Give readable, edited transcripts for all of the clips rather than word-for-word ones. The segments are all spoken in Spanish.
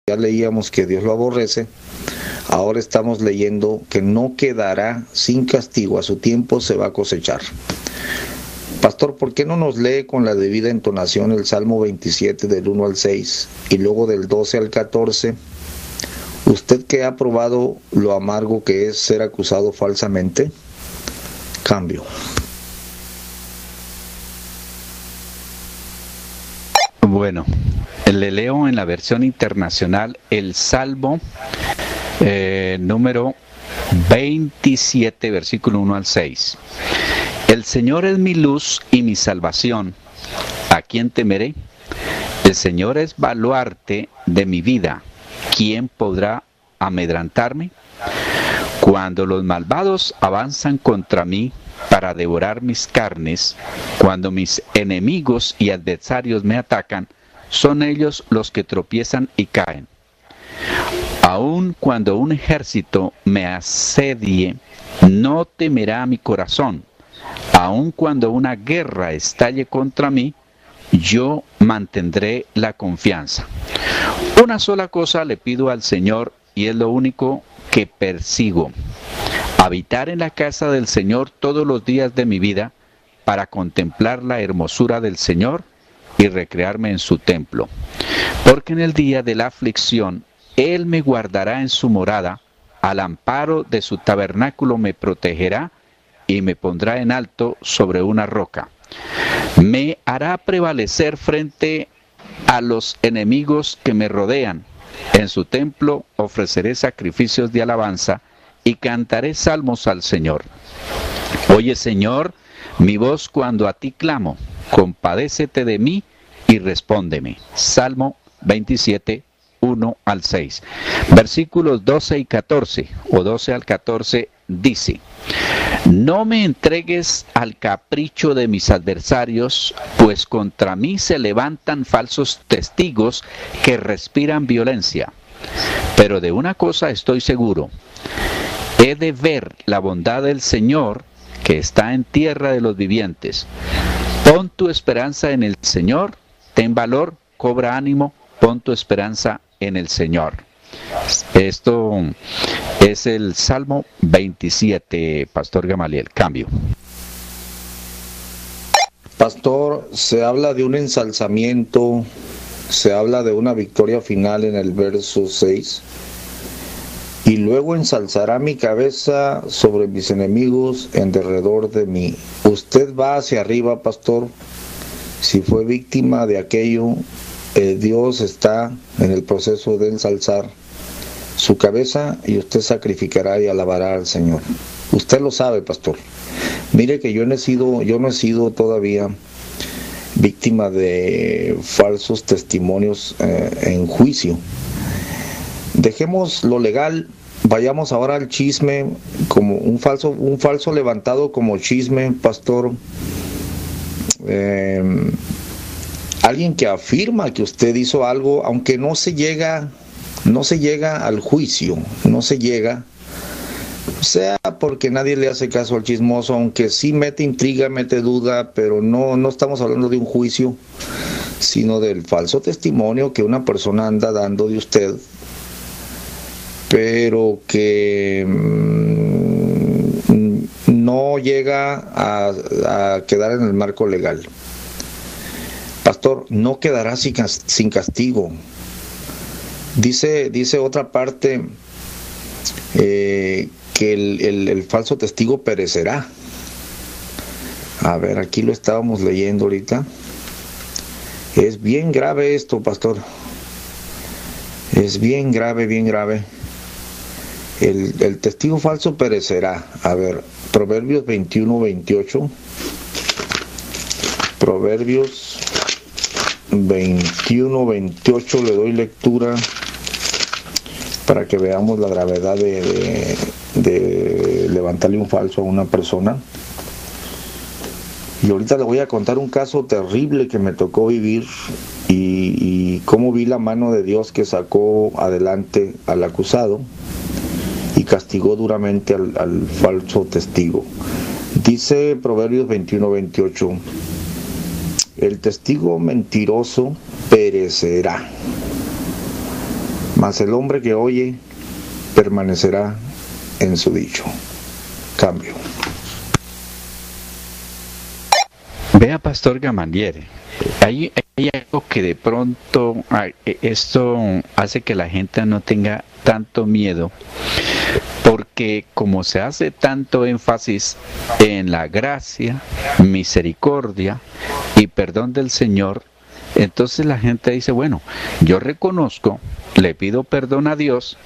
ya leíamos que Dios lo aborrece, ahora estamos leyendo que no quedará sin castigo, a su tiempo se va a cosechar. Pastor, ¿por qué no nos lee con la debida entonación el Salmo 27 del 1 al 6 y luego del 12 al 14? Usted que ha probado lo amargo que es ser acusado falsamente. Cambio. Bueno, le leo en la versión internacional el Salmo número 27, versículo 1 al 6. El Señor es mi luz y mi salvación. ¿A quién temeré? El Señor es baluarte de mi vida. ¿Quién podrá amedrentarme? Cuando los malvados avanzan contra mí para devorar mis carnes, cuando mis enemigos y adversarios me atacan, son ellos los que tropiezan y caen. Aun cuando un ejército me asedie, no temerá mi corazón. Aun cuando una guerra estalle contra mí, yo mantendré la confianza. Una sola cosa le pido al Señor y es lo único que persigo: habitar en la casa del Señor todos los días de mi vida para contemplar la hermosura del Señor y recrearme en su templo. Porque en el día de la aflicción Él me guardará en su morada, al amparo de su tabernáculo me protegerá y me pondrá en alto sobre una roca. Me hará prevalecer frente a los enemigos que me rodean. En su templo ofreceré sacrificios de alabanza y cantaré salmos al Señor. Oye, Señor, mi voz cuando a ti clamo. Compadécete de mí y respóndeme. Salmo 27, 1 al 6. Versículos 12 y 14, o 12 al 14, dice: No me entregues al capricho de mis adversarios, pues contra mí se levantan falsos testigos que respiran violencia. Pero de una cosa estoy seguro: he de ver la bondad del Señor que está en tierra de los vivientes. Pon tu esperanza en el Señor, ten valor, cobra ánimo, pon tu esperanza en el Señor. Esto es el Salmo 27, Pastor Gamaliel. Cambio. Pastor, se habla de un ensalzamiento, se habla de una victoria final en el verso 6. Y luego ensalzará mi cabeza sobre mis enemigos en derredor de mí. Usted va hacia arriba, pastor. Si fue víctima de aquello, Dios está en el proceso de ensalzar su cabeza y usted sacrificará y alabará al Señor. Usted lo sabe, pastor. Mire que yo no he sido todavía víctima de falsos testimonios en juicio. Dejemos lo legal, vayamos ahora al chisme, como un falso levantado como chisme, pastor. Alguien que afirma que usted hizo algo, aunque no se llega al juicio, no se llega, sea porque nadie le hace caso al chismoso, aunque sí mete intriga, mete duda, pero no estamos hablando de un juicio, sino del falso testimonio que una persona anda dando de usted, pero que no llega a quedar en el marco legal. Pastor, no quedará sin castigo. Dice otra parte que el falso testigo perecerá. A ver, aquí lo estábamos leyendo ahorita. Es bien grave esto, pastor. Es bien grave, bien grave. El testigo falso perecerá. A ver, Proverbios 21, 28. Proverbios 21, 28, le doy lectura para que veamos la gravedad de levantarle un falso a una persona. Y ahorita le voy a contar un caso terrible que me tocó vivir y cómo vi la mano de Dios que sacó adelante al acusado y castigó duramente al falso testigo. Dice Proverbios 21, 28: el testigo mentiroso perecerá, mas el hombre que oye permanecerá en su dicho. Cambio. Vea, Pastor Gamaliel, hay algo que de pronto esto hace que la gente no tenga tanto miedo, porque como se hace tanto énfasis en la gracia, misericordia y perdón del Señor, entonces la gente dice, bueno, yo reconozco, le pido perdón a Dios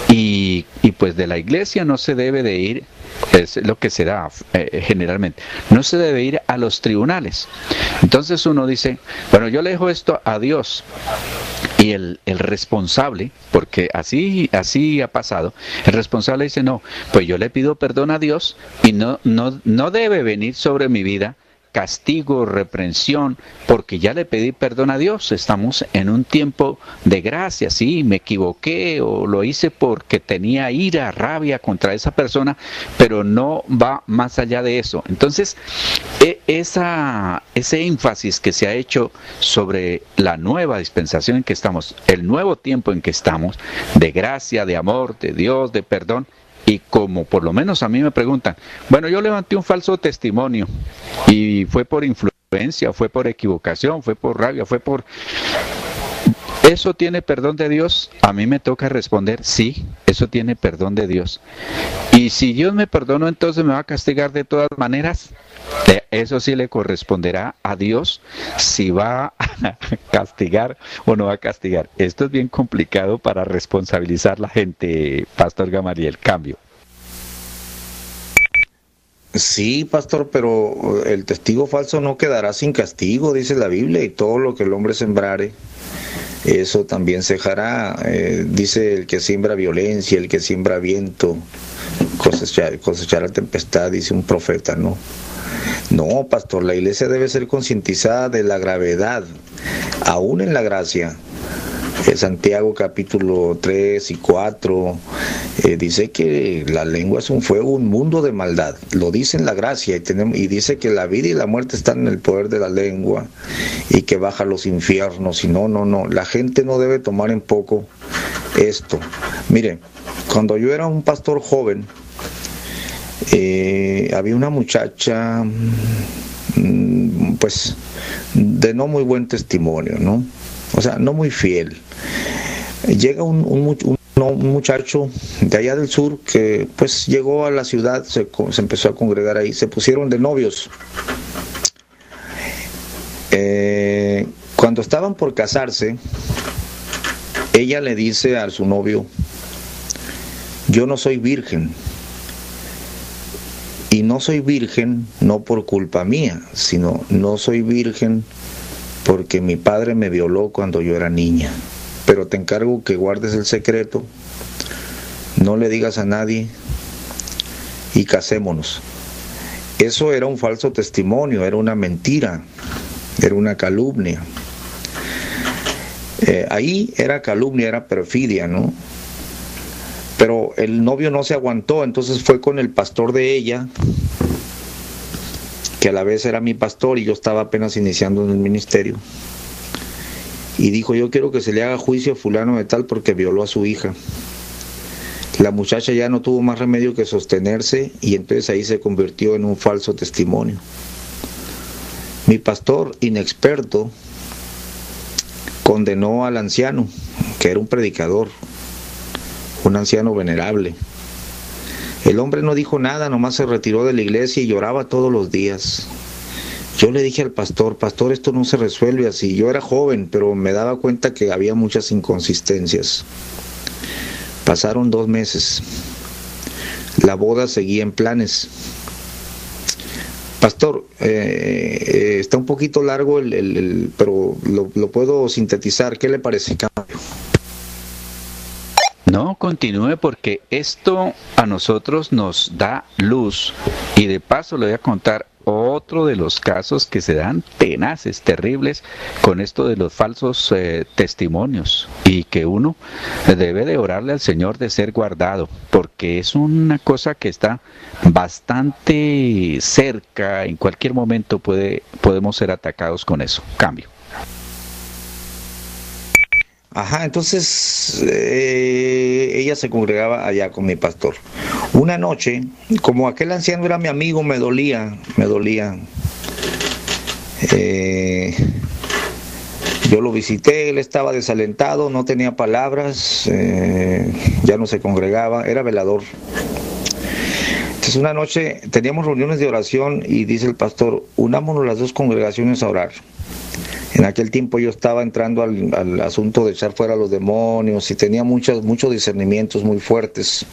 y pues de la iglesia no se debe de ir, es lo que se da generalmente, no se debe ir a los tribunales. Entonces uno dice, bueno, yo le dejo esto a Dios. Y el responsable, porque así ha pasado, el responsable dice, no, pues yo le pido perdón a Dios y no debe venir sobre mi vida castigo, reprensión, porque ya le pedí perdón a Dios. Estamos en un tiempo de gracia, sí, me equivoqué o lo hice porque tenía ira, rabia contra esa persona, pero no va más allá de eso. Entonces, ese énfasis que se ha hecho sobre la nueva dispensación en que estamos, el nuevo tiempo en que estamos, de gracia, de amor, de Dios, de perdón. Y como por lo menos a mí me preguntan, bueno, yo levanté un falso testimonio y fue por influencia, fue por equivocación, fue por rabia, fue por... ¿Eso tiene perdón de Dios? A mí me toca responder, sí, eso tiene perdón de Dios. Y si Dios me perdonó, entonces me va a castigar de todas maneras. Eso sí le corresponderá a Dios si va a castigar o no va a castigar. Esto es bien complicado para responsabilizar a la gente, Pastor Gamaliel. Cambio. Sí, pastor, pero el testigo falso no quedará sin castigo, dice la Biblia, y todo lo que el hombre sembrare, eso también cejará. Dice, el que siembra violencia, el que siembra viento, cosechará tempestad, dice un profeta, ¿no? No, pastor, la iglesia debe ser concientizada de la gravedad, aún en la gracia. Santiago capítulo 3 y 4 dice que la lengua es un fuego, un mundo de maldad. Lo dice en la gracia y dice que la vida y la muerte están en el poder de la lengua y que baja a los infiernos. Y no, la gente no debe tomar en poco esto. Mire, cuando yo era un pastor joven, había una muchacha pues de no muy buen testimonio, ¿no? O sea, no muy fiel. Llega un muchacho de allá del sur que pues llegó a la ciudad, se empezó a congregar ahí, se pusieron de novios. Cuando estaban por casarse, ella le dice a su novio, yo no soy virgen. Y no soy virgen no por culpa mía, sino no soy virgen porque mi padre me violó cuando yo era niña. Pero te encargo que guardes el secreto, no le digas a nadie y casémonos. Eso era un falso testimonio, era una mentira, era una calumnia. Ahí era calumnia, era perfidia, ¿no? Pero el novio no se aguantó, entonces fue con el pastor de ella, que a la vez era mi pastor y yo estaba apenas iniciando en el ministerio. Y dijo, yo quiero que se le haga juicio a fulano de tal porque violó a su hija. La muchacha ya no tuvo más remedio que sostenerse y entonces ahí se convirtió en un falso testimonio. Mi pastor, inexperto, condenó al anciano, que era un predicador, un anciano venerable. El hombre no dijo nada, nomás se retiró de la iglesia y lloraba todos los días. Yo le dije al pastor, esto no se resuelve así. Yo era joven, pero me daba cuenta que había muchas inconsistencias. Pasaron 2 meses. La boda seguía en planes. Pastor, está un poquito largo, pero lo puedo sintetizar. ¿Qué le parece? Cambio. No, continúe porque esto a nosotros nos da luz y de paso le voy a contar otro de los casos que se dan tenaces, terribles con esto de los falsos testimonios y que uno debe de orarle al Señor de ser guardado porque es una cosa que está bastante cerca, en cualquier momento podemos ser atacados con eso. Cambio. Ajá, entonces ella se congregaba allá con mi pastor. Una noche, como aquel anciano era mi amigo, me dolía. Eh, yo lo visité, él estaba desalentado, no tenía palabras, ya no se congregaba, era velador. Entonces una noche teníamos reuniones de oración y dice el pastor, unámonos las dos congregaciones a orar. En aquel tiempo yo estaba entrando al asunto de echar fuera a los demonios y tenía muchos discernimientos muy fuertes.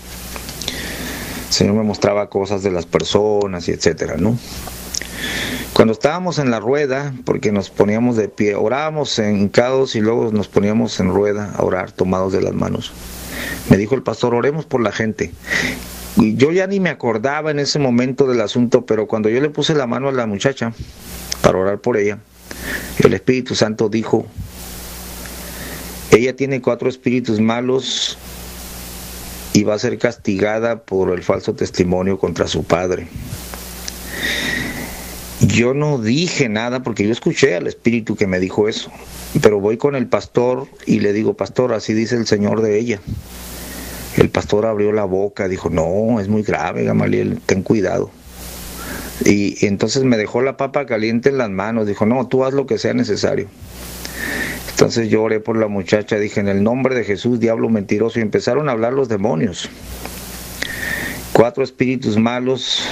El Señor me mostraba cosas de las personas y etcétera, ¿no? Cuando estábamos en la rueda, porque nos poníamos de pie, orábamos hincados y luego nos poníamos en rueda a orar, tomados de las manos. Me dijo el pastor, oremos por la gente. Y yo ya ni me acordaba en ese momento del asunto, pero cuando yo le puse la mano a la muchacha para orar por ella, el Espíritu Santo dijo, ella tiene 4 espíritus malos y va a ser castigada por el falso testimonio contra su padre. Yo no dije nada porque yo escuché al Espíritu que me dijo eso, pero voy con el pastor y le digo, pastor, así dice el Señor de ella. El pastor abrió la boca, dijo, no, es muy grave, Gamaliel, ten cuidado. Y entonces me dejó la papa caliente en las manos, dijo, no, tú haz lo que sea necesario. Entonces yo oré por la muchacha, dije, en el nombre de Jesús, diablo mentiroso, y empezaron a hablar los demonios. 4 espíritus malos,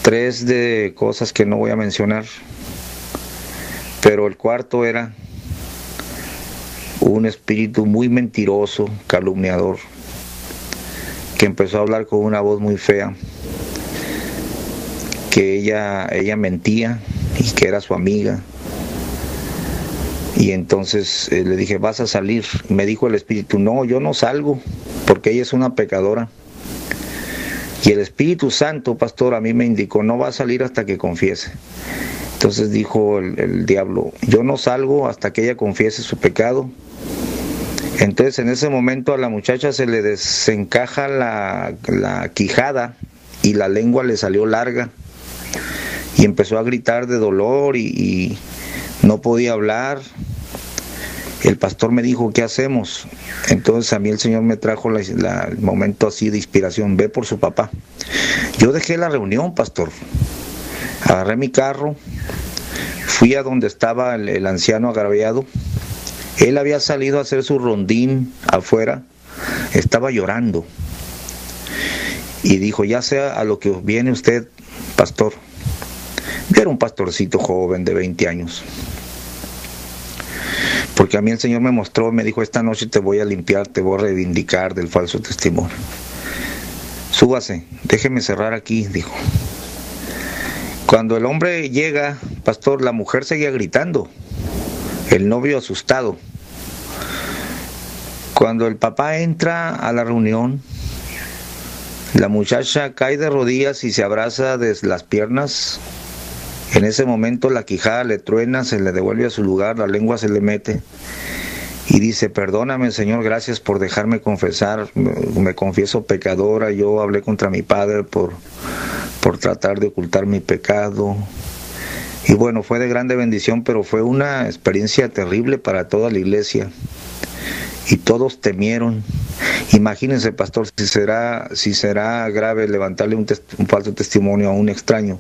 3 de cosas que no voy a mencionar, pero el cuarto era un espíritu muy mentiroso, calumniador, que empezó a hablar con una voz muy fea, que ella mentía y que era su amiga. Y entonces le dije, vas a salir. Me dijo el espíritu, no, yo no salgo, porque ella es una pecadora. Y el Espíritu Santo, pastor, a mí me indicó, no va a salir hasta que confiese. Entonces dijo el diablo, yo no salgo hasta que ella confiese su pecado. Entonces en ese momento a la muchacha se le desencaja la quijada y la lengua le salió larga. Y empezó a gritar de dolor y no podía hablar. El pastor me dijo, ¿qué hacemos? Entonces a mí el Señor me trajo el momento así de inspiración, ve por su papá. Yo dejé la reunión, pastor. Agarré mi carro, fui a donde estaba el anciano agraviado. Él había salido a hacer su rondín afuera, estaba llorando. Y dijo, ya sea a lo que viene usted, pastor. Yo era un pastorcito joven de 20 años. Porque a mí el Señor me mostró, me dijo, esta noche te voy a limpiar, te voy a reivindicar del falso testimonio. Súbase, déjeme cerrar aquí, dijo. Cuando el hombre llega, pastor, la mujer seguía gritando, el novio asustado. Cuando el papá entra a la reunión, la muchacha cae de rodillas y se abraza de las piernas. En ese momento la quijada le truena, se le devuelve a su lugar, la lengua se le mete y dice, perdóname, Señor, gracias por dejarme confesar, me confieso pecadora, yo hablé contra mi padre por tratar de ocultar mi pecado. Y bueno, fue de grande bendición, pero fue una experiencia terrible para toda la iglesia. Y todos temieron. Imagínense, pastor, si será grave levantarle un falso testimonio a un extraño,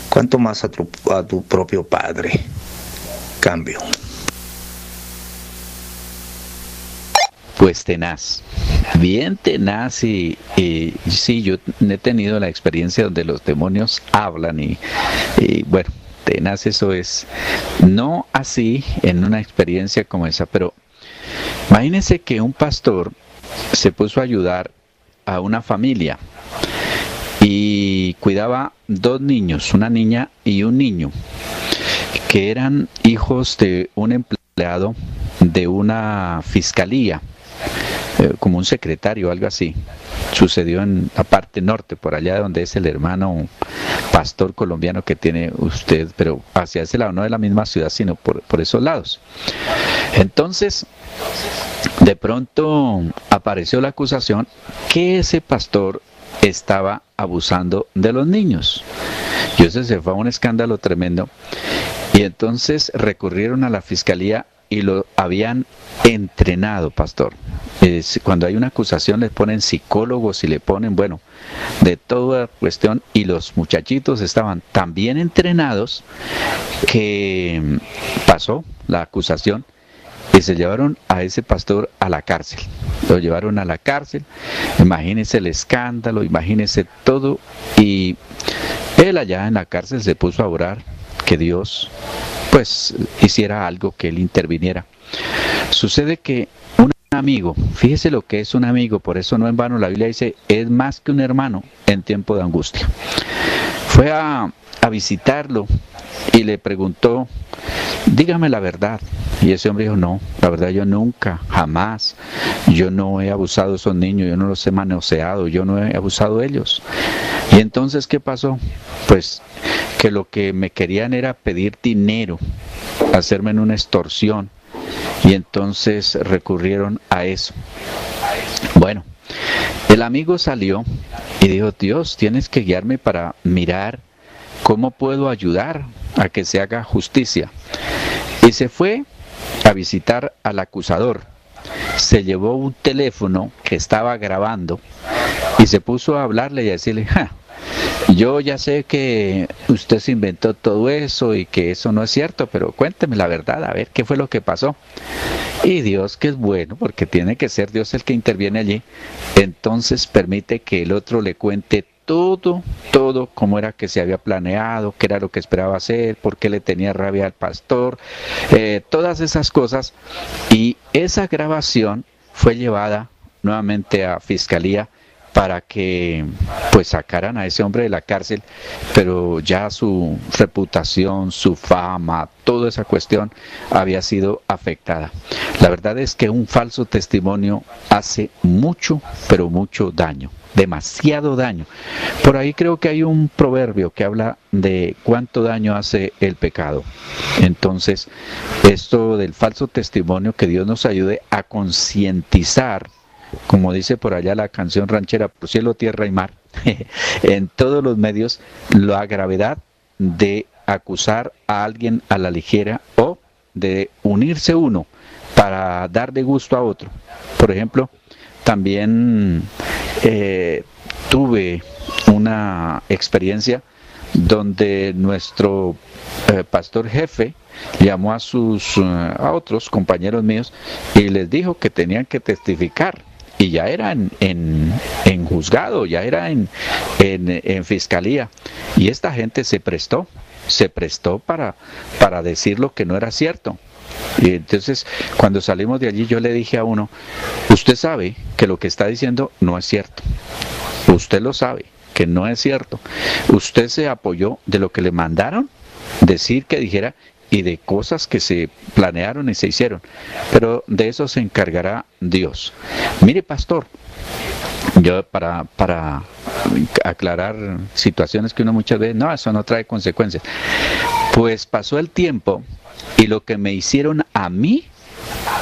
¿cuánto más a tu propio padre? Cambio. Pues tenaz, bien tenaz y sí, yo he tenido la experiencia donde los demonios hablan y bueno, tenaz eso es. No así en una experiencia como esa, pero imagínense que un pastor se puso a ayudar a una familia y cuidaba 2 niños, una niña y un niño, que eran hijos de un empleado de una fiscalía, como un secretario o algo así. Sucedió en la parte norte, por allá donde es el hermano pastor colombiano que tiene usted, pero hacia ese lado, no de la misma ciudad, sino por esos lados. Entonces, de pronto apareció la acusación que ese pastor estaba abusando de los niños. Y eso se fue a un escándalo tremendo. Y entonces recurrieron a la fiscalía y lo habían entrenado, pastor. Cuando hay una acusación les ponen psicólogos y le ponen, bueno, de toda cuestión, y los muchachitos estaban tan bien entrenados que pasó la acusación y se llevaron a ese pastor a la cárcel. Lo llevaron a la cárcel, imagínense el escándalo, imagínense todo, y él allá en la cárcel se puso a orar que Dios pues hiciera algo, que él interviniera. Sucede que un amigo, fíjese lo que es un amigo, por eso no en vano la Biblia dice, es más que un hermano en tiempo de angustia. Fue a visitarlo y le preguntó, dígame la verdad. Y ese hombre dijo, no, la verdad yo nunca, jamás, yo no he abusado de esos niños, yo no los he manoseado, yo no he abusado de ellos. Y entonces, ¿qué pasó? Pues que lo que me querían era pedir dinero, hacerme en una extorsión, y entonces recurrieron a eso. Bueno, el amigo salió y dijo, Dios, tienes que guiarme para mirar cómo puedo ayudar a que se haga justicia. Y se fue a visitar al acusador. Se llevó un teléfono que estaba grabando y se puso a hablarle y a decirle, yo ya sé que usted se inventó todo eso y que eso no es cierto, pero cuénteme la verdad, a ver qué fue lo que pasó. Y Dios, que es bueno, porque tiene que ser Dios el que interviene allí, entonces permite que el otro le cuente todo cómo era que se había planeado, qué era lo que esperaba hacer, por qué le tenía rabia al pastor, todas esas cosas. Y esa grabación fue llevada nuevamente a fiscalía para que pues sacaran a ese hombre de la cárcel, pero ya su reputación, su fama, toda esa cuestión había sido afectada. La verdad es que un falso testimonio hace mucho, pero mucho daño, demasiado daño. Por ahí creo que hay un proverbio que habla de cuánto daño hace el pecado. Entonces, esto del falso testimonio, que Dios nos ayude a concientizar, como dice por allá la canción ranchera, por cielo, tierra y mar, en todos los medios, la gravedad de acusar a alguien a la ligera o de unirse uno para dar de gusto a otro. Por ejemplo, también tuve una experiencia donde nuestro pastor jefe llamó a otros compañeros míos y les dijo que tenían que testificar. Y ya era en juzgado, ya era en fiscalía. Y esta gente se prestó para decir lo que no era cierto. Y entonces, cuando salimos de allí, yo le dije a uno, usted sabe que lo que está diciendo no es cierto. Usted lo sabe, que no es cierto. Usted se apoyó de lo que le mandaron decir que dijera, y de cosas que se planearon y se hicieron, pero de eso se encargará Dios. Mire, pastor, yo para aclarar situaciones que uno muchas veces, no, eso no trae consecuencias. Pues pasó el tiempo y lo que me hicieron a mí,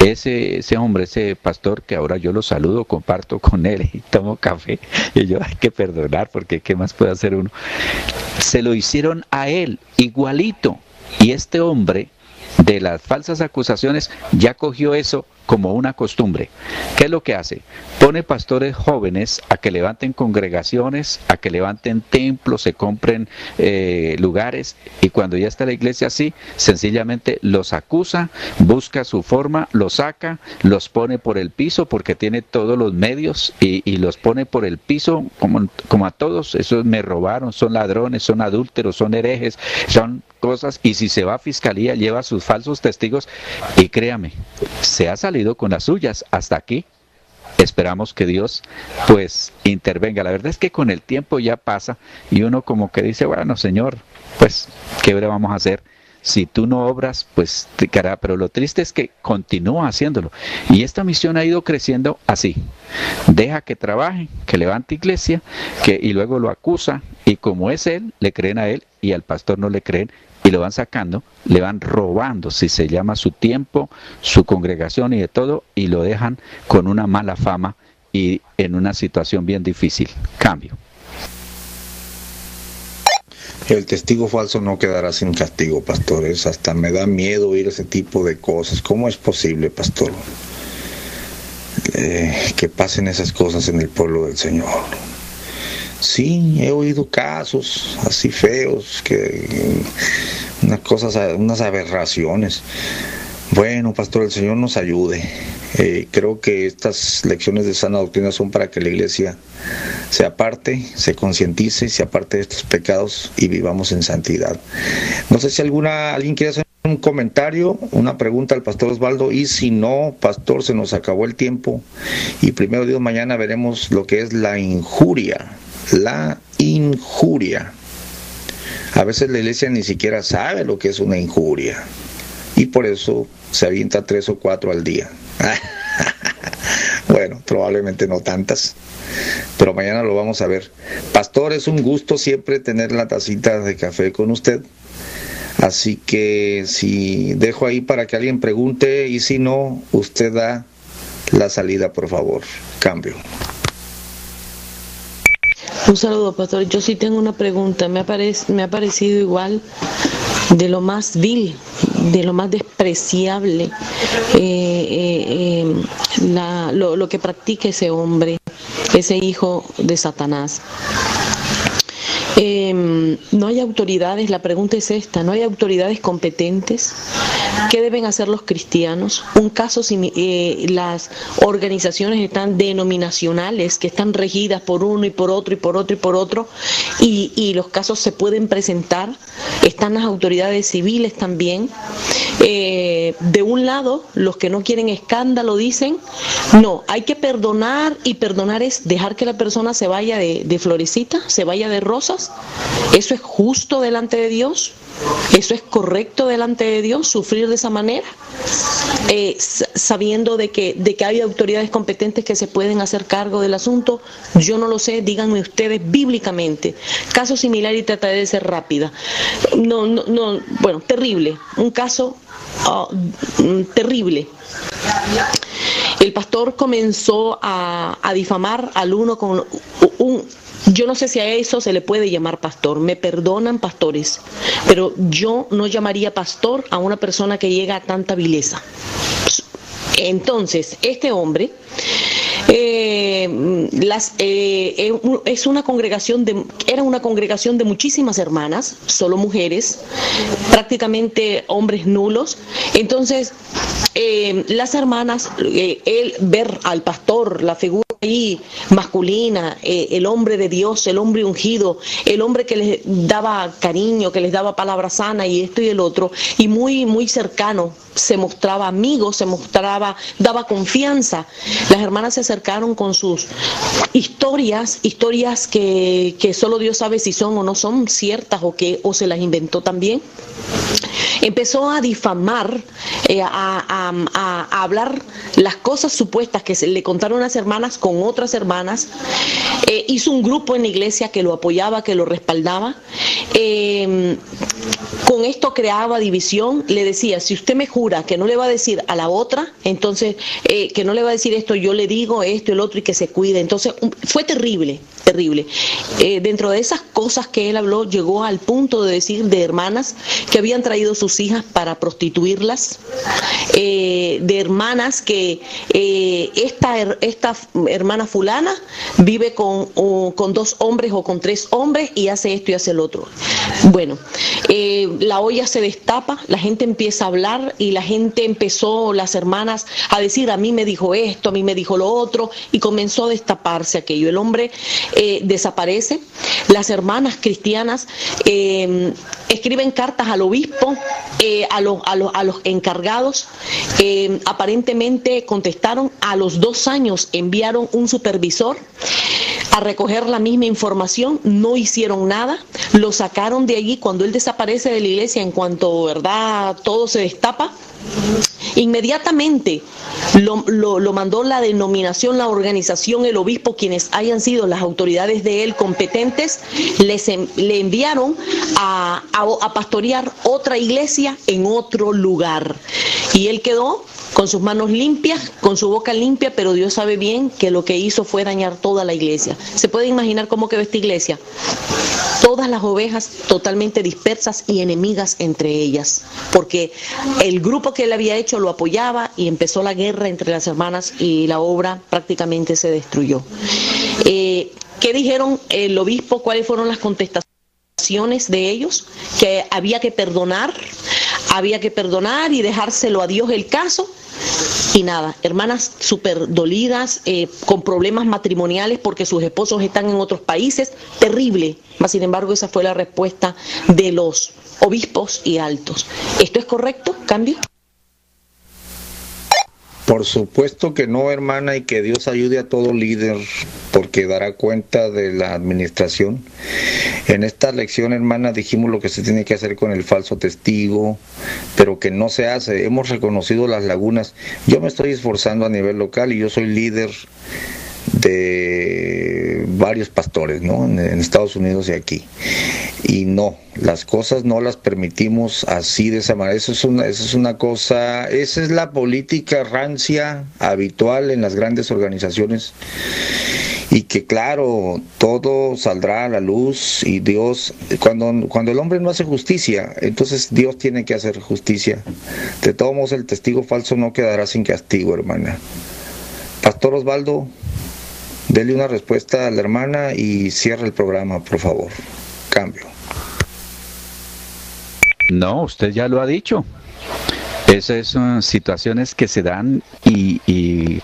ese hombre, ese pastor, que ahora yo lo saludo, comparto con él y tomo café, y yo hay que perdonar porque ¿qué más puede hacer uno? Se lo hicieron a él, igualito. Y este hombre de las falsas acusaciones ya cogió eso como una costumbre. ¿Qué es lo que hace? Pone pastores jóvenes a que levanten congregaciones, a que levanten templos, se compren lugares, y cuando ya está la iglesia así, sencillamente los acusa, busca su forma, los saca, los pone por el piso porque tiene todos los medios y los pone por el piso como a todos. Esos me robaron, son ladrones, son adúlteros, son herejes, son cosas, y si se va a fiscalía lleva sus falsos testigos y créame, se ha salido con las suyas hasta aquí. Esperamos que Dios pues intervenga. La verdad es que con el tiempo ya pasa y uno como que dice, bueno, Señor, pues ¿qué hora vamos a hacer? Si tú no obras, pues te quedará. Pero lo triste es que continúa haciéndolo. Y esta misión ha ido creciendo así. Deja que trabaje, que levante iglesia, y luego lo acusa. Y como es él, le creen a él y al pastor no le creen. Y lo van sacando, le van robando, si se llama, su tiempo, su congregación y de todo. Y lo dejan con una mala fama y en una situación bien difícil. Cambio. El testigo falso no quedará sin castigo, pastores. Hasta me da miedo oír ese tipo de cosas. ¿Cómo es posible, pastor, que pasen esas cosas en el pueblo del Señor? Sí, he oído casos así feos, unas aberraciones. Bueno, pastor, el Señor nos ayude. Creo que estas lecciones de sana doctrina son para que la iglesia se aparte, se concientice, se aparte de estos pecados y vivamos en santidad. No sé si alguien quiere hacer un comentario, una pregunta al pastor Osvaldo, y si no, pastor, se nos acabó el tiempo y primero Dios, mañana veremos lo que es la injuria. La injuria. A veces la iglesia ni siquiera sabe lo que es una injuria y por eso se avienta 3 o 4 al día. Bueno, probablemente no tantas, pero mañana lo vamos a ver. Pastor, es un gusto siempre tener la tacita de café con usted, así que si dejo ahí para que alguien pregunte, y si no, usted da la salida, por favor. Cambio. Un saludo, pastor. Yo sí tengo una pregunta. Me ha parecido igual de lo más vil, de lo más despreciable, lo que practica ese hombre, ese hijo de Satanás. No hay autoridades, la pregunta es esta, no hay autoridades competentes. ¿Qué deben hacer los cristianos? Un caso, las organizaciones están denominacionales, que están regidas por uno y por otro y por otro y por otro, y los casos se pueden presentar. Están las autoridades civiles también. De un lado, los que no quieren escándalo dicen, no, hay que perdonar, y perdonar es dejar que la persona se vaya de florecita, se vaya de rosas. ¿Eso es justo delante de Dios? ¿Eso es correcto delante de Dios, sufrir de esa manera? Sabiendo de que hay autoridades competentes que se pueden hacer cargo del asunto, yo no lo sé, díganme ustedes bíblicamente. Caso similar, y trataré de ser rápida. Bueno, terrible, un caso terrible. El pastor comenzó a difamar al uno con yo no sé si a eso se le puede llamar pastor, me perdonan pastores, pero yo no llamaría pastor a una persona que llega a tanta vileza. Entonces, este hombre era una congregación de muchísimas hermanas, solo mujeres, prácticamente hombres nulos. Entonces, las hermanas, él ver al pastor, la figura ahí masculina, el hombre de Dios, el hombre ungido, el hombre que les daba cariño, que les daba palabra sana y esto y el otro, y muy, muy cercano, se mostraba amigo, daba confianza. Las hermanas se acercaron con sus historias que solo Dios sabe si son o no son ciertas o se las inventó también. Empezó a difamar, a hablar las cosas supuestas que se le contaron las hermanas con otras hermanas. Hizo un grupo en la iglesia que lo apoyaba, que lo respaldaba. Con esto creaba división. Le decía, si usted me jura que no le va a decir a la otra, entonces que no le va a decir esto, yo le digo esto y el otro, y que se cuide. Entonces fue terrible, terrible. Dentro de esas cosas que él habló, llegó al punto de decir de hermanas que habían traído sus hijas para prostituirlas, de hermanas que esta hermana fulana vive con 2 hombres o con 3 hombres y hace esto y hace el otro. Bueno, la olla se destapa, la gente empieza a hablar y la gente empezó, las hermanas, a decir, a mí me dijo esto, a mí me dijo lo otro, y comenzó a destaparse aquello. El hombre desaparece. Las hermanas cristianas escriben cartas al obispo, a los encargados. Aparentemente contestaron. A los 2 años enviaron un supervisor a recoger la misma información, no hicieron nada, lo sacaron de allí. Cuando él desaparece de la iglesia, en cuanto, ¿verdad?, todo se destapa, inmediatamente lo mandó la denominación, la organización, el obispo, quienes hayan sido las autoridades de él competentes, le enviaron a pastorear otra iglesia en otro lugar. Y él quedó con sus manos limpias, con su boca limpia, pero Dios sabe bien que lo que hizo fue dañar toda la iglesia. ¿Se puede imaginar cómo quedó esta iglesia? Todas las ovejas totalmente dispersas y enemigas entre ellas, porque el grupo que él había hecho lo apoyaba y empezó la guerra entre las hermanas y la obra prácticamente se destruyó. ¿Qué dijeron el obispo? ¿Cuáles fueron las contestaciones de ellos? Que había que perdonar y dejárselo a Dios el caso. Y nada, hermanas súper dolidas, con problemas matrimoniales porque sus esposos están en otros países, terrible. Mas sin embargo, esa fue la respuesta de los obispos y altos. ¿Esto es correcto? ¿Cambio? Por supuesto que no, hermana, y que Dios ayude a todo líder, porque dará cuenta de la administración. En esta lección, hermana, dijimos lo que se tiene que hacer con el falso testigo, pero que no se hace. Hemos reconocido las lagunas. Yo me estoy esforzando a nivel local y yo soy líder de varios pastores, ¿no? En Estados Unidos y aquí. Y no, las cosas no las permitimos así, de esa manera. Esa es una cosa, esa es la política rancia habitual en las grandes organizaciones. Y que claro, todo saldrá a la luz y Dios, cuando el hombre no hace justicia, entonces Dios tiene que hacer justicia. De todos modos, el testigo falso no quedará sin castigo, hermana. Pastor Osvaldo, dele una respuesta a la hermana y cierre el programa, por favor. Cambio. No, usted ya lo ha dicho. Esas son situaciones que se dan y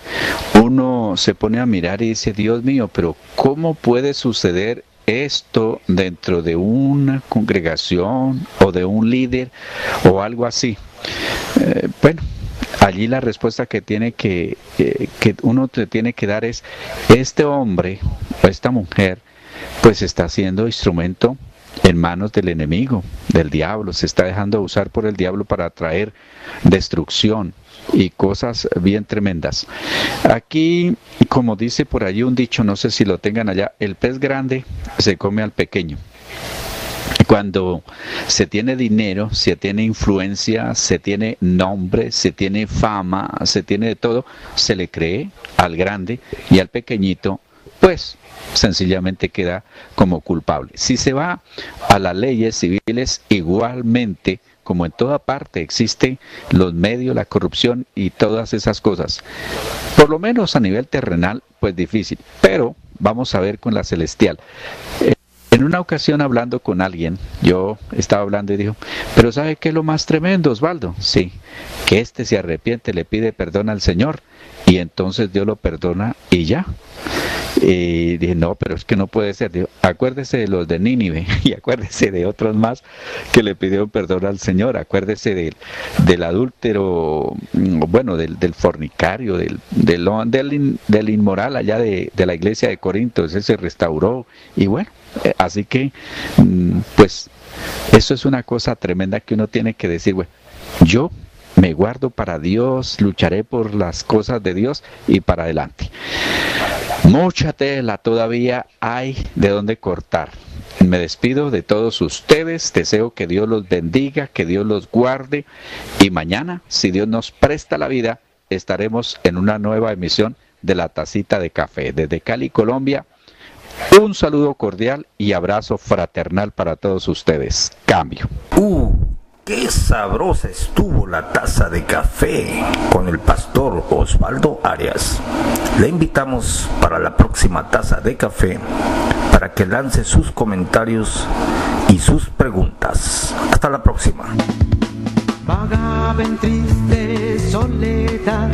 uno se pone a mirar y dice, Dios mío, pero ¿cómo puede suceder esto dentro de una congregación o de un líder o algo así? Bueno, allí la respuesta que uno te tiene que dar es, este hombre o esta mujer pues está siendo instrumento en manos del enemigo, del diablo, se está dejando usar por el diablo para traer destrucción y cosas bien tremendas. Aquí, como dice por allí un dicho, no sé si lo tengan allá, el pez grande se come al pequeño. Cuando se tiene dinero, se tiene influencia, se tiene nombre, se tiene fama, se tiene de todo, se le cree al grande y al pequeñito, pues sencillamente queda como culpable. Si se va a las leyes civiles, igualmente, como en toda parte existen los medios, la corrupción y todas esas cosas. Por lo menos a nivel terrenal, pues difícil, pero vamos a ver con la celestial. En una ocasión hablando con alguien, yo estaba hablando y dijo, pero ¿sabe qué es lo más tremendo, Osvaldo? Sí, que este se arrepiente, le pide perdón al Señor y entonces Dios lo perdona y ya. Y dije, no, pero es que no puede ser. Digo, acuérdese de los de Nínive y acuérdese de otros más que le pidieron perdón al Señor. Acuérdese del adúltero, bueno, del fornicario, del inmoral allá de la iglesia de Corinto. Ese se restauró y bueno, así que pues eso es una cosa tremenda que uno tiene que decir, bueno, yo me guardo para Dios, lucharé por las cosas de Dios y para adelante. Mucha tela todavía hay de dónde cortar. Me despido de todos ustedes, deseo que Dios los bendiga, que Dios los guarde y mañana, si Dios nos presta la vida, estaremos en una nueva emisión de La Tacita de Café. Desde Cali, Colombia, un saludo cordial y abrazo fraternal para todos ustedes. Cambio. ¡Qué sabrosa estuvo la taza de café con el pastor Osvaldo Arias! Le invitamos para la próxima taza de café para que lance sus comentarios y sus preguntas. Hasta la próxima. Vagaba en triste soledad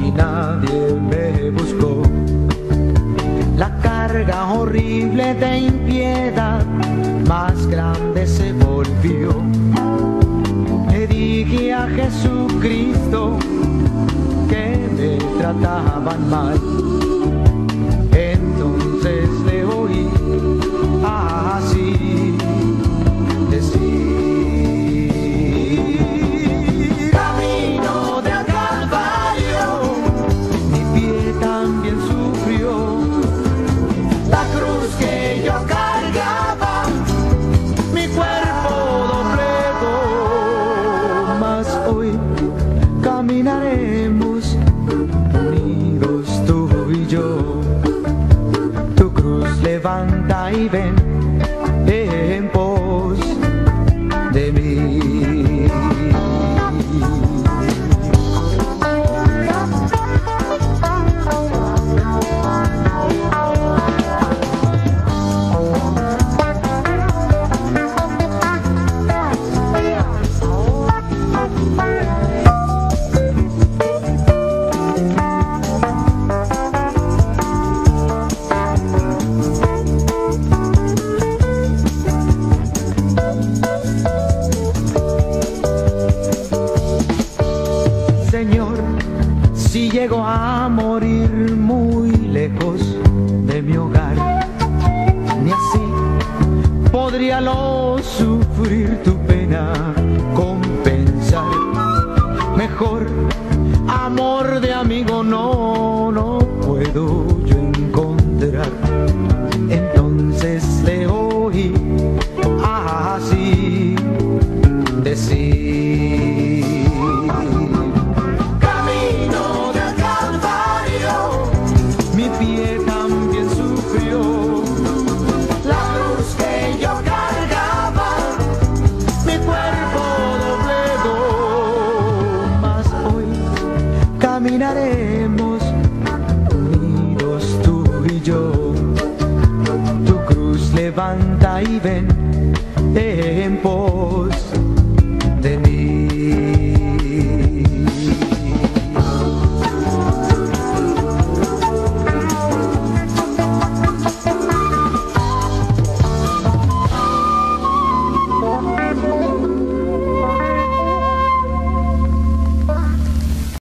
y nadie me buscó. La carga horrible de impiedad más grande se volvió. Le dije a Jesucristo que me trataban mal. Entonces le oí así decir: camino del Calvario, mi pie también sufrió. La cruz que yo cargaba, mi cuerpo doblegó, mas hoy caminaré yo. Tu cruz levanta y ven en pos de mí. Señor, si llego a morir muy lejos de mi hogar, ni así podría lo sufrir tu pena compensar. Mejor amor de amigo no puedo yo encontrar. Entonces le oí así decir: camino del Calvario, mi pie también sufrió. La cruz que yo cargaba, mi cuerpo doblegó. Mas hoy caminaremos unidos tú y yo. Tu cruz levanta y ven en pos de mí.